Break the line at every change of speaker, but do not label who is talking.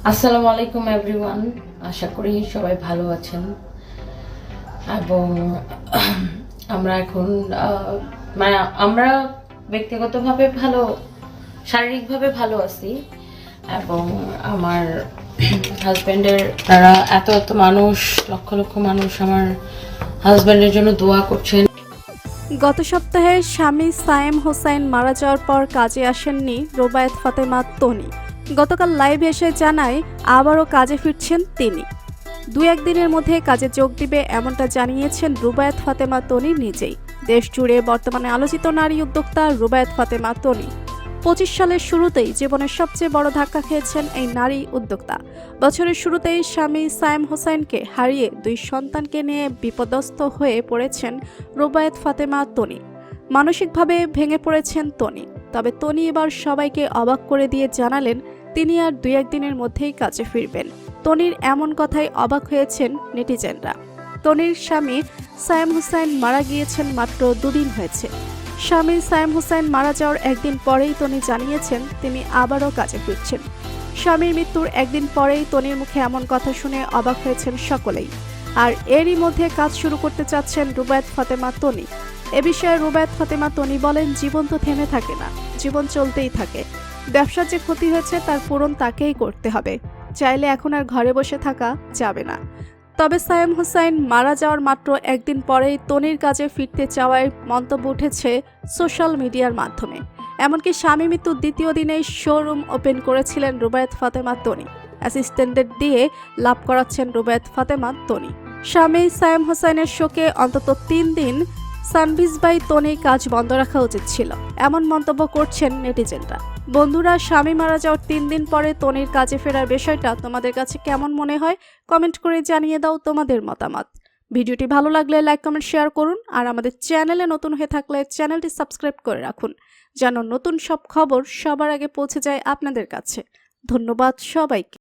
আসসালামু আলাইকুম এভরিওয়ান। আশা করি সবাই ভালো আছেন এবং আমরা এখন মানে আমরা ব্যক্তিগতভাবে ভালো, শারীরিকভাবে ভালো আছি এবং আমার হাজব্যান্ডের তারা এত এত মানুষ, লক্ষ লক্ষ মানুষ আমার হাজব্যান্ডের জন্য দোয়া করছেন।
গত সপ্তাহে স্বামী সায়েম হোসাইন মারা যাওয়ার পর কাজে আসেননি রুবায়েত ফাতেমা তনি। গতকাল লাইভে এসে জানায় আবারও কাজে ফিরছেন তিনি। এক দিনের মধ্যে কাজে যোগ দিবে এমনটা জানিয়েছেন রুবায়েত ফাতেমা তনি নিজেই। দেশ জুড়ে বর্তমানে আলোচিত নারী উদ্যোক্তা রুবায়েত ফাতেমা তনি 25 সালের শুরুতেই জীবনের সবচেয়ে বড় ধাক্কা খেয়েছেন এই নারী উদ্যোক্তা। বছরের শুরুতেই স্বামী সায়েম হোসাইনকে হারিয়ে 2 সন্তানকে নিয়ে বিপদস্ত হয়ে পড়েছেন রুবায়েত ফাতেমা তনি। মানসিকভাবে ভেঙে পড়েছেন তনি। তবে তনি এবার সবাইকে অবাক করে দিয়ে জানালেন তিনি আর 2-1 দিনের মধ্যেই কাজে ফিরবেন। তনির এমন কথায় অবাক হয়েছেন নেটিজেনরা। তনির স্বামী সায়েম হোসাইন মারা গিয়েছেন মাত্র 2 দিন হয়েছে। স্বামী সায়েম হোসাইন মারা যাওয়ার একদিন পরেই তনি জানিয়েছেন তিনি আবারও কাজে ফিরছেন। স্বামীর মৃত্যুর একদিন পরেই তনির মুখে এমন কথা শুনে অবাক হয়েছেন সকলেই। আর এরই মধ্যে কাজ শুরু করতে চাচ্ছেন রুবায়েত ফাতেমা তনি। এ বিষয়ে রুবায়েত ফাতেমা তনি বলেন, জীবন তো থেমে থাকে না, জীবন চলতেই থাকে। ব্যবসার যে ক্ষতি হয়েছে তার পূরণ তাকেই করতে হবে। চাইলে এখন আর ঘরে বসে থাকা যাবে না। তবে সায়েম হোসাইন মারা যাওয়ার মাত্র একদিন পরেই তনির কাজে ফিরতে চাওয়ায় মন্তব্য উঠেছে সোশ্যাল মিডিয়ার মাধ্যমে। এমনকি স্বামী মৃত্যুর দ্বিতীয় দিনেই শোরুম ওপেন করেছিলেন রুবায়েত ফাতেমা তনি। অ্যাসিস্ট্যান্টদের দিয়ে লাভ করাচ্ছেন রুবায়েত ফাতেমা তনি। স্বামী সায়েম হোসাইনের শোকে অন্তত 3 দিন সানভিজ বাই তনির কাজ বন্ধ রাখা উচিত ছিল, এমন মন্তব্য করছেন নেটিজেনরা। বন্ধুরা, স্বামী মারা যাওয়ার 3 দিন পরে তনির কাজে ফেরার বিষয়টা তোমাদের কাছে কেমন মনে হয় কমেন্ট করে জানিয়ে দাও তোমাদের মতামত। ভিডিওটি ভালো লাগলে লাইক, কমেন্ট, শেয়ার করুন। আর আমাদের চ্যানেলে নতুন হয়ে থাকলে চ্যানেলটি সাবস্ক্রাইব করে রাখুন, যেন নতুন সব খবর সবার আগে পৌঁছে যায় আপনাদের কাছে। ধন্যবাদ সবাইকে।